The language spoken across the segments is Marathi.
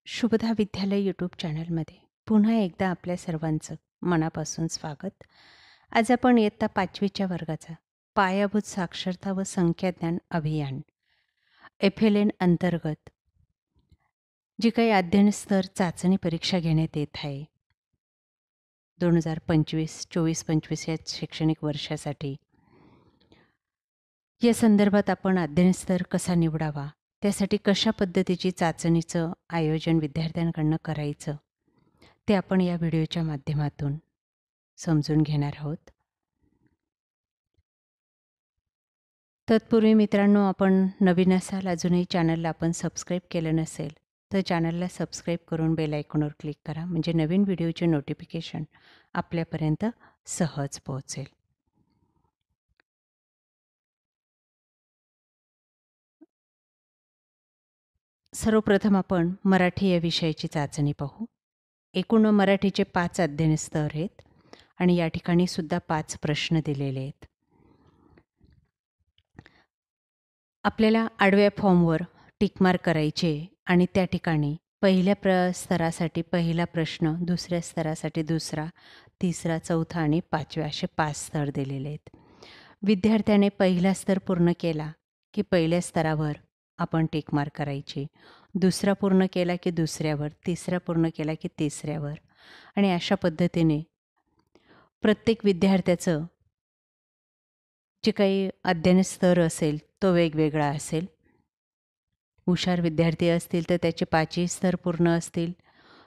शुभदा विद्यालय यूट्यूब चॅनलमध्ये पुन्हा एकदा आपल्या सर्वांचं मनापासून स्वागत. आज आपण इयत्ता 5वीच्या वर्गाचा पायाभूत साक्षरता व संख्याज्ञान अभियान FLN अंतर्गत जी काही अध्ययन स्तर चाचणी परीक्षा घेण्यात येत आहे 2025-24-25 या शैक्षणिक वर्षासाठी, या संदर्भात आपण अध्ययन स्तर कसा निवडावा, त्यासाठी कशा पद्धतीची चाचणीचं आयोजन विद्यार्थ्यांकडनं करायचं, ते आपण या व्हिडिओच्या माध्यमातून समजून घेणार आहोत. तत्पूर्वी मित्रांनो, आपण नवीन असाल, अजूनही चॅनलला आपण सबस्क्राईब केलं नसेल तर चॅनलला सबस्क्राईब करून बेल आयकॉनवर क्लिक करा, म्हणजे नवीन व्हिडिओचे नोटिफिकेशन आपल्यापर्यंत सहज पोहोचेल. सर्वप्रथम आपण मराठी या विषयाची चाचणी पाहू. एकूण मराठीचे 5 अध्ययन स्तर आहेत आणि या ठिकाणी सुद्धा 5 प्रश्न दिलेले आहेत. आपल्याला आडव्या फॉर्मवर टिकमार्क करायचे आणि त्या ठिकाणी पहिल्या स्तरासाठी पहिला प्रश्न, दुसऱ्या स्तरासाठी दुसरा, तिसरा, चौथा आणि 5वा असे 5 स्तर दिलेले आहेत. विद्यार्थ्याने पहिला स्तर पूर्ण केला की पहिल्या स्तरावर आपण टिकमार्क करायची, दुसरा पूर्ण केला की दुसऱ्यावर, तिसरा पूर्ण केला की तिसऱ्यावर, आणि अशा पद्धतीने प्रत्येक विद्यार्थ्याचं जे काही अध्ययन स्तर असेल तो वेगवेगळा असेल. हुशार विद्यार्थी असतील तर त्याचे 5ही स्तर पूर्ण असतील.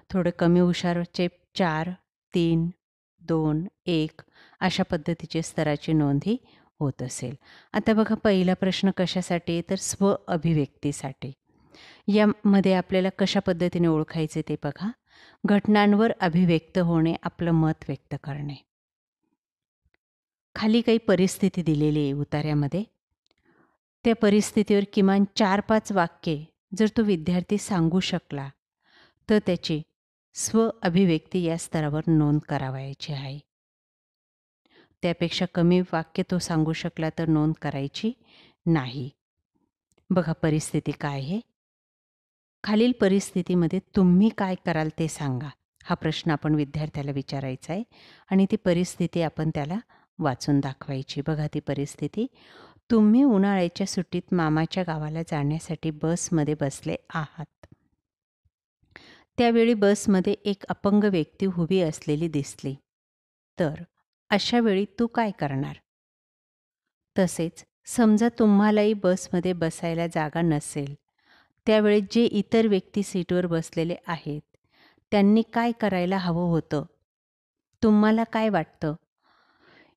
थोडे कमी हुशारचे 4, 3, 2, 1 अशा पद्धतीचे स्तराची नोंदही होत असेल. आता बघा, पहिला प्रश्न कशासाठी तर स्व अभिव्यक्तीसाठी. यामध्ये आपल्याला कशा पद्धतीने ओळखायचे ते बघा. घटनांवर अभिव्यक्त होणे, आपलं मत व्यक्त करणे. खाली काही परिस्थिती दिलेली आहे उतार्यामध्ये. त्या परिस्थितीवर किमान 4-5 वाक्ये जर तो विद्यार्थी सांगू शकला तर त्याची स्व अभिव्यक्ती या स्तरावर नोंद करावयाची आहे. त्यापेक्षा कमी वाक्य तो सांगू शकला तर नोंद करायची नाही. बघा परिस्थिती काय आहे. खालील परिस्थितीमध्ये तुम्ही काय कराल ते सांगा, हा प्रश्न आपण विद्यार्थ्याला विचारायचा आहे आणि ती परिस्थिती आपण त्याला वाचून दाखवायची. बघा ती परिस्थिती. तुम्ही उन्हाळ्याच्या सुट्टीत मामाच्या गावाला जाण्यासाठी बसमध्ये बसले आहात. त्यावेळी बसमध्ये एक अपंग व्यक्ती उभी असलेली दिसली, तर अशा वेळी तू काय करणार? तसेच समजा तुम्हालाही बसमध्ये बसायला जागा नसेल, त्यावेळी जे इतर व्यक्ती सीटवर बसलेले आहेत त्यांनी काय करायला हवं होतं? तुम्हाला काय वाटतं?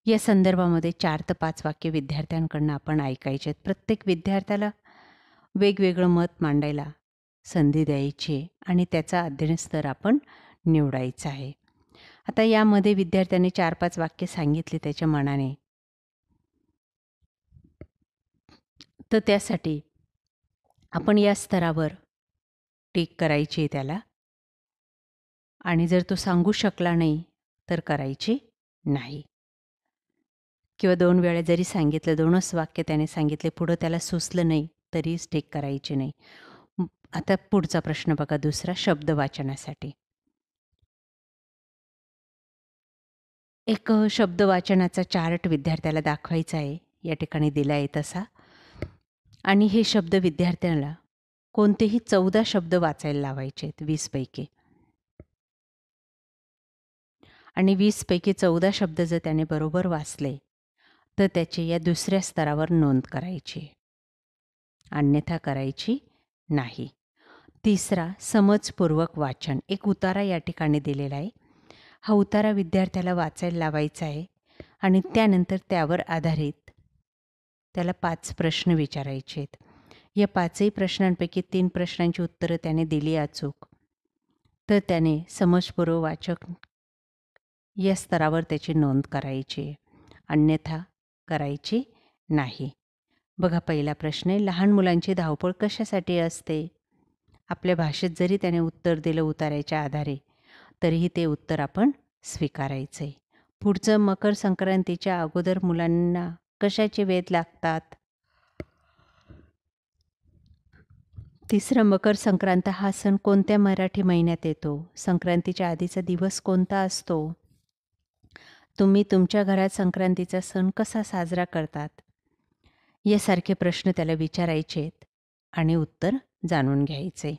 या संदर्भामध्ये 4 ते 5 वाक्य विद्यार्थ्यांकडून आपण ऐकायचे आहेत. प्रत्येक विद्यार्थ्याला वेगवेगळं मत मांडायला संधी द्यायची आणि त्याचा अध्ययन स्तर आपण निवडायचा आहे. आता यामध्ये विद्यार्थ्यांनी 4-5 वाक्य सांगितली त्याच्या मनाने, तर त्यासाठी आपण या स्तरावर टिक करायची त्याला, आणि जर तो सांगू शकला नाही तर करायची नाही. किंवा 2 वेळा जरी सांगितलं, 2च वाक्य त्याने सांगितले, पुढं त्याला सुचलं नाही तरीच टिक करायची नाही. आता पुढचा प्रश्न बघा, दुसरा शब्द वाचनासाठी. एक शब्द वाचनाचा चार्ट विद्यार्थ्याला दाखवायचा आहे, या ठिकाणी दिला आहे तसा. आणि हे शब्द विद्यार्थ्याला कोणतेही 14 शब्द वाचायला लावायचे आहेत 20 पैकी. आणि 20 पैकी 14 शब्द जर त्याने बरोबर वाचले तर त्याची या दुसऱ्या स्तरावर नोंद करायची, अन्यथा करायची नाही. तिसरा समजपूर्वक वाचन. एक उतारा या ठिकाणी दिलेला आहे. हा उतारा विद्यार्थ्याला वाचायला लावायचा आहे आणि त्यानंतर त्यावर आधारित त्याला 5 प्रश्न विचारायचे आहेत. या 5ही प्रश्नांपैकी 3 प्रश्नांची उत्तरं त्याने दिली अचूक तर त्याने समजपूर्वक वाचक या स्तरावर त्याची नोंद करायची, अन्यथा करायची नाही. बघा पहिला प्रश्न आहे, लहान मुलांची धावपळ कशासाठी असते? आपल्या भाषेत जरी त्याने उत्तर दिलं उतार्याच्या आधारे तरीही ते उत्तर आपण स्वीकारायचं आहे. पुढचं, मकर संक्रांतीच्या अगोदर मुलांना कशाचे वेध लागतात? तिसरं, मकर संक्रांत हा सण कोणत्या मराठी महिन्यात येतो? संक्रांतीच्या आधीचा दिवस कोणता असतो? तुम्ही तुमच्या घरात संक्रांतीचा सण कसा साजरा करतात? यासारखे प्रश्न त्याला विचारायचे आणि उत्तर जाणून घ्यायचे.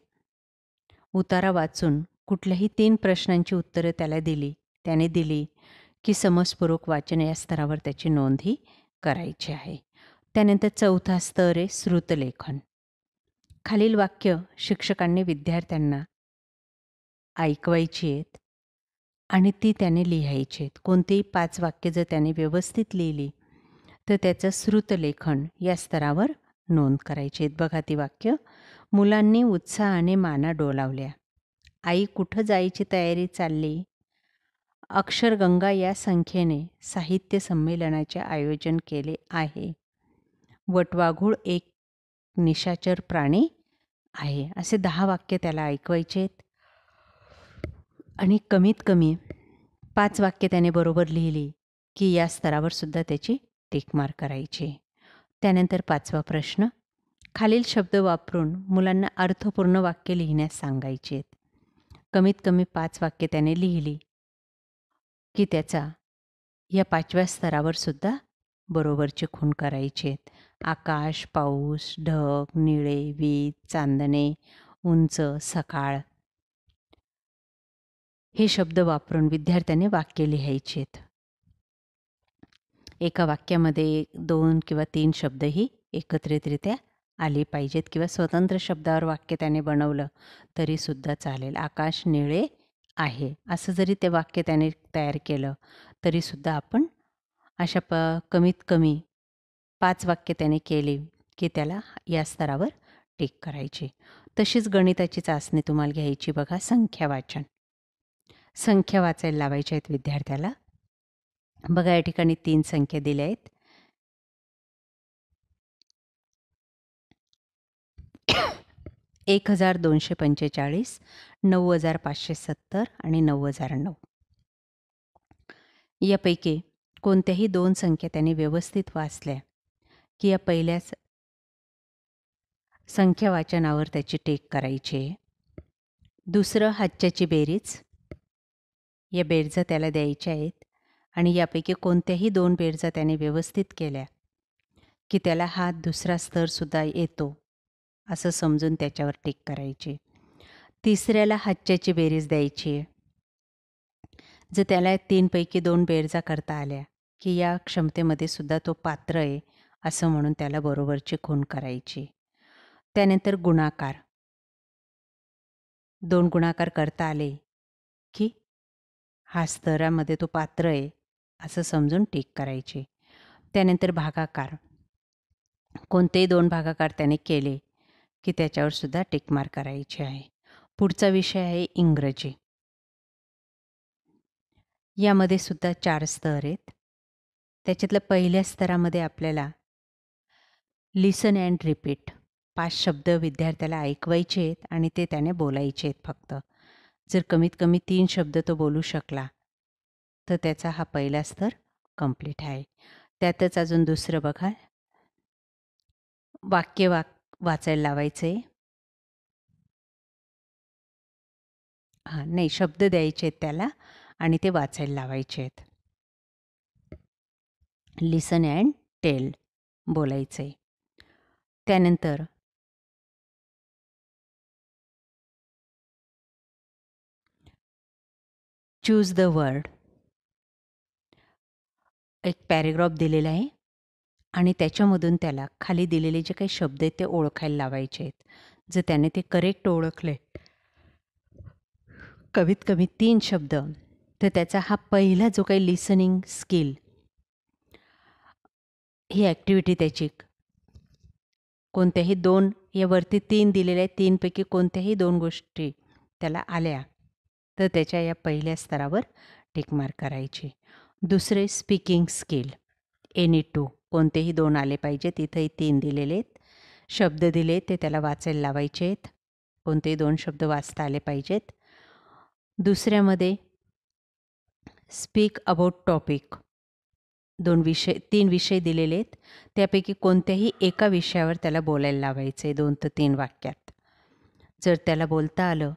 उतारा वाचून कुठल्याही 3 प्रश्नांची उत्तरं त्याने दिली की समजपूर्वक वाचन या स्तरावर त्याची नोंदही करायची आहे. त्यानंतर चौथा स्तर आहे श्रुतलेखन. खालील वाक्य शिक्षकांनी विद्यार्थ्यांना ऐकवायची आहेत आणि ती त्याने लिहायची आहेत. कोणतीही 5 वाक्य जर त्याने व्यवस्थित लिहिली तर त्याचं श्रुतलेखन या स्तरावर नोंद करायची आहेत. बघा ती वाक्य. मुलांनी उत्साहाने माना डोलावल्या. आई कुठं जायची तयारी चालली? अक्षरगंगा या संख्येने साहित्य संमेलनाचे आयोजन केले आहे. वटवाघूळ एक निशाचर प्राणी आहे. असे 10 वाक्य त्याला ऐकवायचे आहेत आणि कमीत कमी 5 वाक्य त्याने बरोबर लिहिली की या स्तरावर सुद्धा त्याची टिक मार्क करायची. त्यानंतर 5वा प्रश्न, खालील शब्द वापरून मुलांना अर्थपूर्ण वाक्य लिहिण्यास सांगायचे आहेत. कमीत कमी 5 वाक्य त्याने लिहिली की त्याचा या 5व्या स्तरावर सुद्धा बरोबरचे खूण करायचे आहेत. आकाश, पाऊस, ढग, निळे, वीज, चांदणे, उंच, सकाळ हे शब्द वापरून विद्यार्थ्याने वाक्य लिहायचे आहेत. एका वाक्यामध्ये 2 किंवा 3 शब्दही एकत्रितरित्या आले पाहिजेत किंवा स्वतंत्र शब्दावर वाक्य त्याने बनवलं तरीसुद्धा चालेल. आकाश निळे आहे असं जरी ते वाक्य त्याने तयार केलं तरीसुद्धा आपण अशा कमीत कमी 5 वाक्य त्याने केली की त्याला या स्तरावर टिक करायची. तशीच गणिताची चाचणी तुम्हाला घ्यायची. बघा, संख्या वाचन. संख्या वाचायला लावायच्या आहेत विद्यार्थ्याला. बघा, या ठिकाणी 3 संख्या दिल्या आहेत. 1245, 9570 आणि 9009. यापैकी कोणत्याही 2 संख्या त्याने व्यवस्थित वाचल्या की या पहिल्याच संख्या वाचनावर त्याची टिक करायची. दुसरं, हातच्याची बेरीज. या बेरजा त्याला द्यायच्या आहेत आणि यापैकी कोणत्याही 2 बेरजा त्याने व्यवस्थित केल्या की त्याला हा दुसरा स्तरसुद्धा येतो असं समजून त्याच्यावर टिक करायची. तिसऱ्याला हातच्याची बेरीज द्यायची आहे. जर त्याला 3 पैकी 2 बेरजा करता आल्या की या क्षमतेमध्ये सुद्धा तो पात्र आहे असं म्हणून त्याला बरोबरची खूण करायची. त्यानंतर गुणाकार. 2 गुणाकार करता आले की हा स्तरामध्ये तो पात्र आहे असं समजून टिक करायची. त्यानंतर भागाकार. कोणतेही 2 भागाकार त्याने केले की त्याच्यावर सुद्धा टिक मार्क करायची आहे. पुढचा विषय आहे इंग्रजी. यामध्ये सुद्धा 4 स्तर आहेत. त्याच्यातल्या पहिल्या स्तरामध्ये आपल्याला लिसन अँड रिपीट 5 शब्द विद्यार्थ्याला ऐकवायचे आहेत आणि ते त्याने बोलायचे आहेत फक्त. जर कमीत कमी 3 शब्द तो बोलू शकला तर त्याचा हा पहिला स्तर कंप्लीट आहे. त्यातच अजून दुसरं बघा, वाक्य वाचायला लावायचं आहे. नाही, शब्द द्यायचे आहेत त्याला आणि ते वाचायला लावायचे आहेत. लिसन अँड टेल बोलायचं आहे. त्यानंतर चूज द वर्ड. एक पॅरेग्राफ दिलेला आहे आणि त्याच्यामधून त्याला खाली दिलेले जे काही शब्द आहेत ते ओळखायला लावायचे आहेत. जर त्याने ते करेक्ट ओळखले कमीत कमी 3 शब्द तर त्याचा हा पहिला जो काही लिसनिंग स्किल ही ॲक्टिव्हिटी त्याची कोणत्याही 2 यावरती 3 दिलेले आहेत, 3 पैकी कोणत्याही 2 गोष्टी त्याला आल्या तर त्याच्या या पहिल्या स्तरावर टिक मार्क करायची. दुसरे, स्पीकिंग स्किल. एनी 2 कोणतेही 2 आले पाहिजेत. इथंही 3 दिलेले आहेत. शब्द दिले ते त्याला वाचायला लावायचे आहेत. कोणतेही 2 शब्द वाचता आले पाहिजेत. दुसऱ्यामध्ये स्पीक अबाउट टॉपिक. 3 विषय दिलेले आहेत. त्यापैकी कोणत्याही एका विषयावर त्याला बोलायला लावायचे 2 ते 3 वाक्यात. जर त्याला बोलता आलं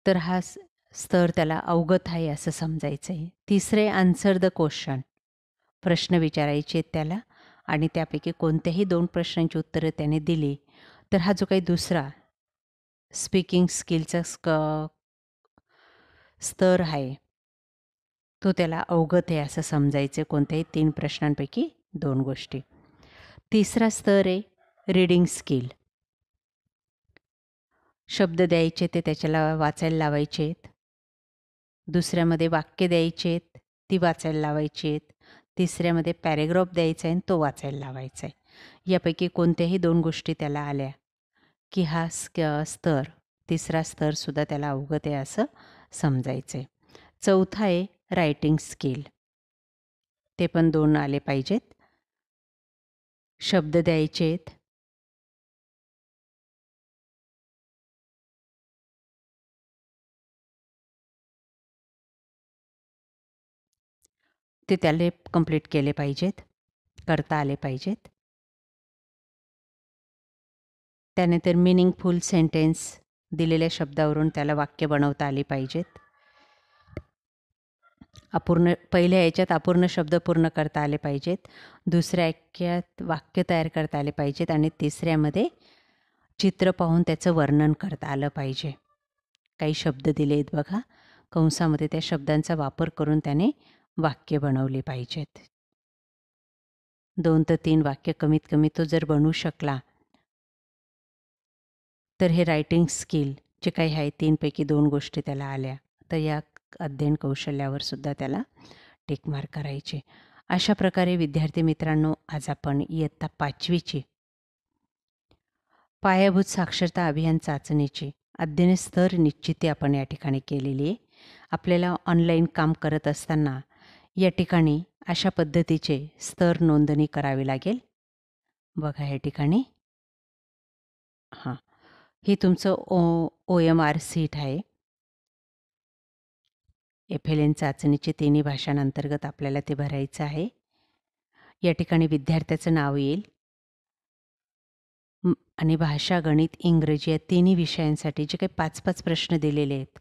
तर हा स्तर त्याला अवगत आहे असं समजायचं आहे. तिसरे, आन्सर द क्वेश्चन. प्रश्न विचारायचे आहेत त्याला आणि त्यापैकी कोणत्याही 2 प्रश्नांची उत्तरं त्याने दिली तर हा जो काही दुसरा स्पीकिंग स्किलचा स्तर आहे तो त्याला अवगत आहे असं समजायचं कोणत्याही 3 प्रश्नांपैकी 2 गोष्टी. तिसरा स्तर आहे रीडिंग स्किल. शब्द द्यायचे ते त्याच्याला वाचायला लावायचे आहेत. दुसऱ्यामध्ये वाक्य द्यायचे आहेत, ती वाचायला लावायची आहेत. तिसऱ्यामध्ये पॅरेग्राफ द्यायचा आहे आणि तो वाचायला लावायचा आहे. यापैकी कोणत्याही 2 गोष्टी त्याला आल्या की हा स्तर, तिसरा स्तरसुद्धा त्याला अवगत आहे असं समजायचं आहे. चौथा आहे रायटिंग स्किल. ते पण 2 आले पाहिजेत. शब्द द्यायचे आहेत. ते त्याला कंप्लीट केले पाहिजेत, करता आले पाहिजेत. त्यानंतर मीनिंगफुल सेंटेन्स, दिलेल्या शब्दावरून त्याला वाक्य बनवता आली पाहिजेत. पहिल्या याच्यात अपूर्ण शब्द पूर्ण करता आले पाहिजेत. दुसऱ्या वाक्यात वाक्य तयार करता आले पाहिजेत आणि तिसऱ्यामध्ये चित्र पाहून त्याचं वर्णन करता आलं पाहिजे. काही शब्द दिले आहेत बघा कंसामध्ये, त्या शब्दांचा वापर करून त्याने वाक्य बनवली पाहिजेत. 2 ते 3 वाक्य कमीत कमी तो जर बनवू शकला तर हे रायटिंग स्किल जे काही आहे 3 पैकी 2 गोष्टी त्याला आल्या तर या अध्ययन कौशल्यावर सुद्धा त्याला टिक मार्क करायचे. अशा प्रकारे विद्यार्थी मित्रांनो, आज आपण इयत्ता 5वीची पायाभूत साक्षरता अभियान चाचणीची अध्ययन स्तर निश्चिती आपण या ठिकाणी केलेली आहे. आपल्याला ऑनलाईन काम करत असताना या ठिकाणी अशा पद्धतीचे स्तर नोंदणी करावी लागेल. बघा या ठिकाणी हां, ही तुमचं OMR सीट आहे. FLN चाचणीचे 3 भाषांअंतर्गत आपल्याला ते भरायचं आहे. या ठिकाणी विद्यार्थ्याचं नाव येईल आणि भाषा, गणित, इंग्रजी या तिन्ही विषयांसाठी जे काही 5-5 प्रश्न दिलेले आहेत.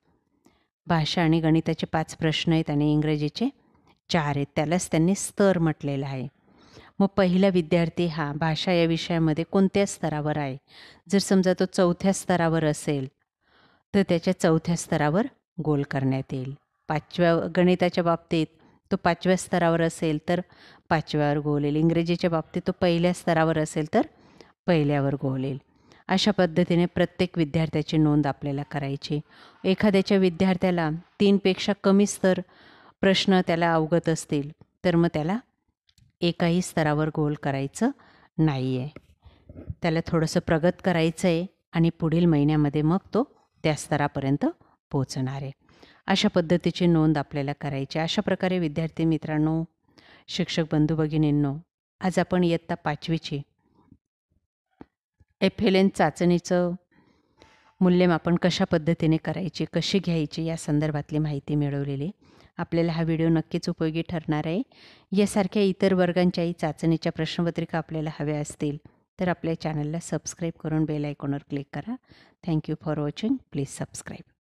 भाषा आणि गणिताचे 5 प्रश्न आहेत आणि इंग्रजीचे 4 आहेत. त्यालाच त्यांनी स्तर म्हटलेलं आहे. मग पहिला विद्यार्थी हा भाषा या विषयामध्ये कोणत्या स्तरावर आहे? जर समजा तो 4थ्या स्तरावर असेल तर त्याच्या 4थ्या स्तरावर गोल करण्यात येईल. 5व्या गणिताच्या बाबतीत तो 5व्या स्तरावर असेल तर 5व्यावर गोल येईल. इंग्रजीच्या बाबतीत तो 1ल्या स्तरावर असेल तर 1ल्यावर गोल येईल. अशा पद्धतीने प्रत्येक विद्यार्थ्याची नोंद आपल्याला करायची. एखाद्याच्या विद्यार्थ्याला 3पेक्षा कमी प्रश्न त्याला अवगत असतील तर मग त्याला एकाही स्तरावर गोल करायचं नाही आहे. त्याला थोडंसं प्रगत करायचं आहे आणि पुढील महिन्यामध्ये मग तो त्या स्तरापर्यंत पोहोचणार आहे. अशा पद्धतीची नोंद आपल्याला करायची. अशा प्रकारे विद्यार्थी मित्रांनो, शिक्षक बंधू भगिनींनो, आज आपण इयत्ता 5वीची FLN चाचणीचं मूल्यमापन कशा पद्धतीने करायचे, कशी घ्यायची या संदर्भातली माहिती मिळवलेली. आपल्याला हा व्हिडिओ नक्कीच उपयोगी ठरणार आहे. यासारख्या इतर वर्गांच्याही चाचणीच्या प्रश्नपत्रिका आपल्याला हव्या असतील तर आपल्या चॅनलला सबस्क्राईब करून बेल आयकॉनवर क्लिक करा. Thank you for watching. Please subscribe.